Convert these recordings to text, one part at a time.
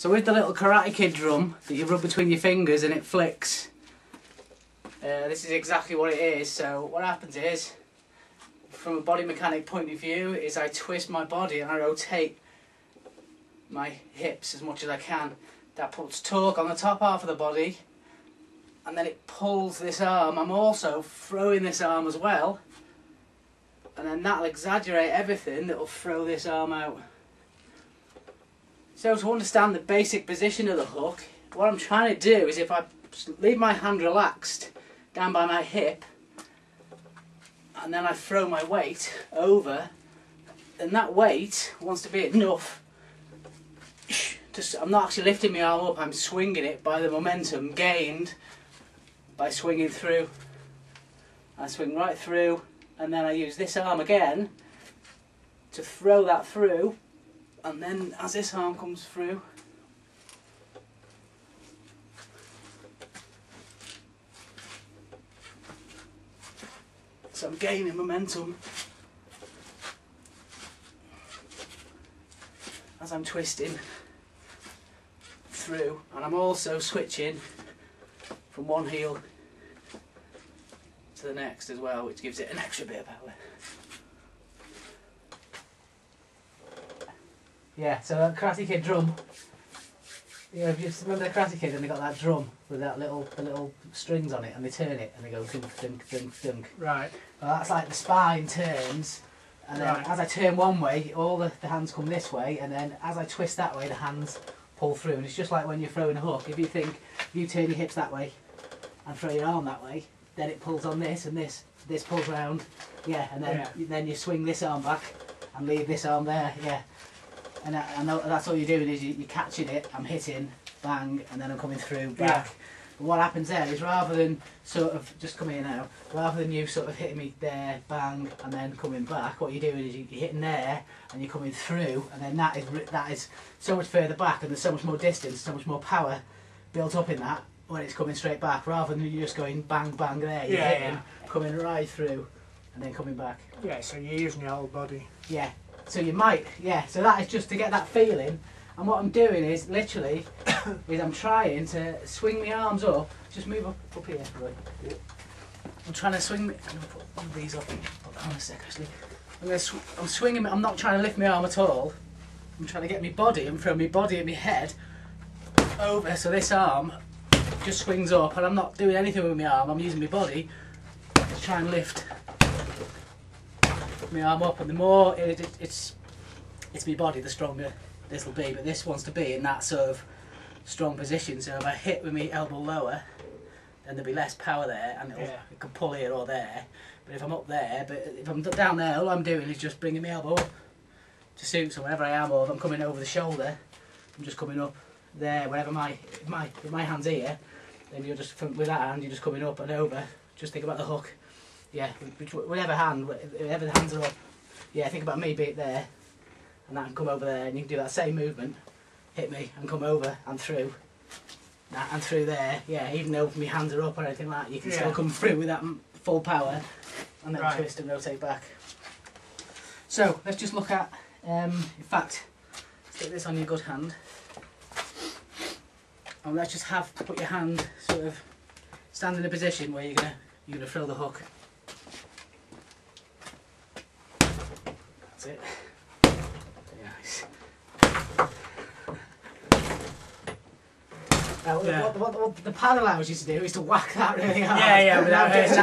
So with the little Karate Kid drum that you rub between your fingers and it flicks, this is exactly what it is. So what happens is, from a body mechanic point of view, is I twist my body and I rotate my hips as much as I can. That puts torque on the top half of the body, and then it pulls this arm. I'm also throwing this arm as well, and then that'll exaggerate everything, that'll throw this arm out. So to understand the basic position of the hook, what I'm trying to do is, if I leave my hand relaxed down by my hip and then I throw my weight over, then that weight wants to be enough. I'm not actually lifting my arm up, I'm swinging it by the momentum gained by swinging through. I swing right through, and then I use this arm again to throw that through. And then as this arm comes through, so I'm gaining momentum as I'm twisting through, and I'm also switching from one heel to the next as well, which gives it an extra bit of power. Yeah, so that Karate Kid drum. Yeah, if you just remember the Karate Kid, and they got that drum with that the little strings on it, and they turn it and they go dunk dunk dunk dunk. Right. Well, that's like the spine turns, and then as I turn one way, all the hands come this way, and then as I twist that way, the hands pull through. And it's just like when you're throwing a hook. If you turn your hips that way and throw your arm that way, then it pulls on this, and this pulls round. Yeah, and then you swing this arm back and leave this arm there. Yeah. And that's all you're doing, is you're catching it, I'm hitting, bang, and then I'm coming through, back. Yeah. And what happens there is, rather than sort of, just come here now, rather than you sort of hitting me there, bang, and then coming back, what you're doing is you're hitting there, and you're coming through, and then that is so much further back, and there's so much more distance, so much more power built up in that, when it's coming straight back, rather than you just going bang, bang there, you're hitting, coming right through, and then coming back. Yeah, so you're using your whole body. Yeah. So you might, so that is just to get that feeling. And what I'm doing is literally, I'm trying to swing my arms up. Just move up here, Roy. I'm trying to swing. I'm going to put one of these up. Put that on a sec, actually. I'm swinging. I'm not trying to lift my arm at all. I'm trying to get my body and throw my body and my head over, so this arm just swings up, and I'm not doing anything with my arm. I'm using my body to try and lift my arm up, and the more it's my body, the stronger this will be. But this wants to be in that sort of strong position. So if I hit with my elbow lower, then there'll be less power there, and it can pull here or there. But if I'm up there, if I'm down there, all I'm doing is just bringing my elbow up to suit. So wherever I am, or if I'm coming over the shoulder, I'm just coming up there. Wherever if my hand's here, then you're just with that hand, you're just coming up and over. Just think about the hook. Yeah, whatever the hands are up. Yeah, think about me being there, and that can come over there, and you can do that same movement. Hit me and come over and through. And through there. Yeah, even though my hands are up or anything like that, you can still come through with that full power, and then twist and rotate back. So let's just look at. In fact, stick this on your good hand, and let's just put your hand sort of stand in a position where you're gonna throw the hook. That's it. Very nice. Now, what the pad allows you to do is to whack that really hard. Without getting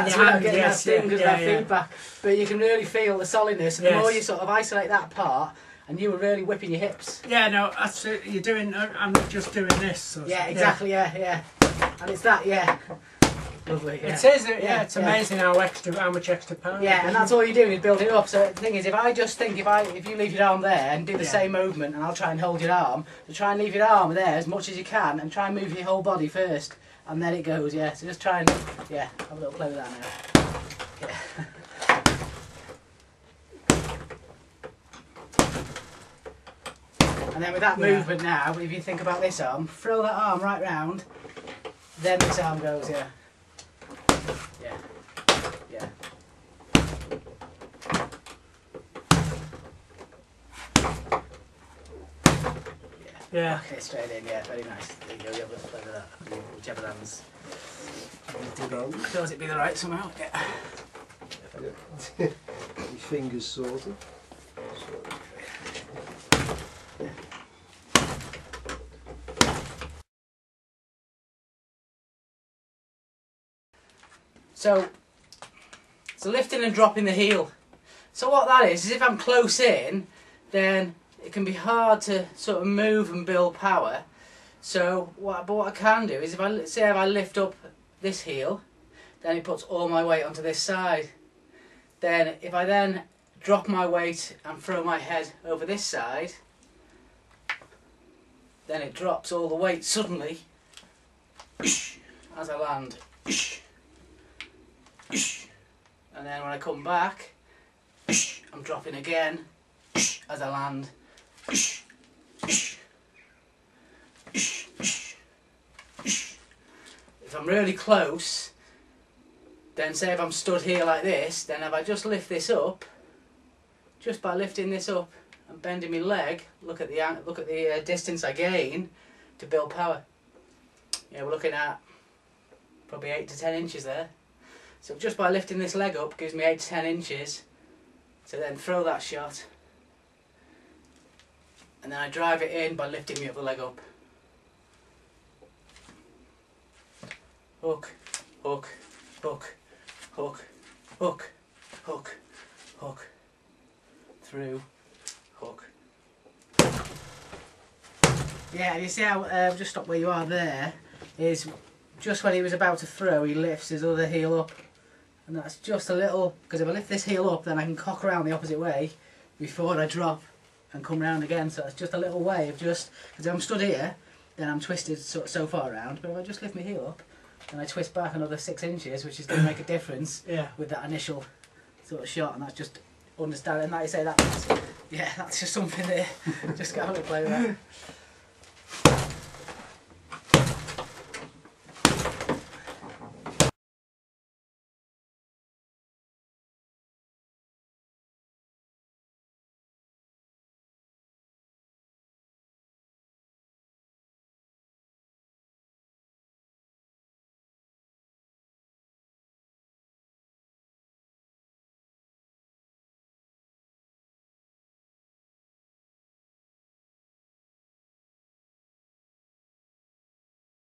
that sting because that feedback. But you can really feel the solidness, and the more you sort of isolate that part, and you were really whipping your hips. Yeah, no, that's it. You're doing. I'm just doing this. So exactly. Yeah. And it's that. Yeah. Lovely, It is, it's amazing how much extra power. Yeah, and that's all you're doing is building it up. So the thing is, if you leave your arm there and do the same movement, and I'll try and hold your arm, so try and leave your arm there as much as you can, and try and move your whole body first, and then it goes. Yeah, so just try and have a little play with that now. And then with that movement now, if you think about this arm, throw that arm right round, then this arm goes. Yeah. Yeah. Backing it straight in, yeah, very nice. There you go, you'll be able to play with that. Whichever hands. Does it be the right somehow? Yeah. Your fingers sorted. So lifting and dropping the heel. So what that is if I'm close in, then it can be hard to sort of move and build power. So what I can do is if I lift up this heel, then it puts all my weight onto this side. Then if I then drop my weight and throw my head over this side, then it drops all the weight suddenly as I land. And then when I come back, I'm dropping again as I land. If I'm really close, then say if I'm stood here like this, then if I just lift this up, just by lifting this up and bending my leg, look at the distance I gain to build power. Yeah, we're looking at probably 8 to 10 inches there. So just by lifting this leg up gives me 8 to 10 inches to then throw that shot, and then I drive it in by lifting the other leg up. Hook, hook, hook, hook, hook, hook, hook, through, hook. Yeah, you see how, just stop where you are there, is just when he was about to throw, he lifts his other heel up. And that's just a little, because if I lift this heel up, then I can cock around the opposite way before I drop and come round again. So it's just a little way of just, because if I'm stood here, then I'm twisted so far around. But if I just lift my heel up, then I twist back another 6 inches, which is going to make a difference with that initial sort of shot. And that's just understanding, like you say, that's just something that just go out and play with that.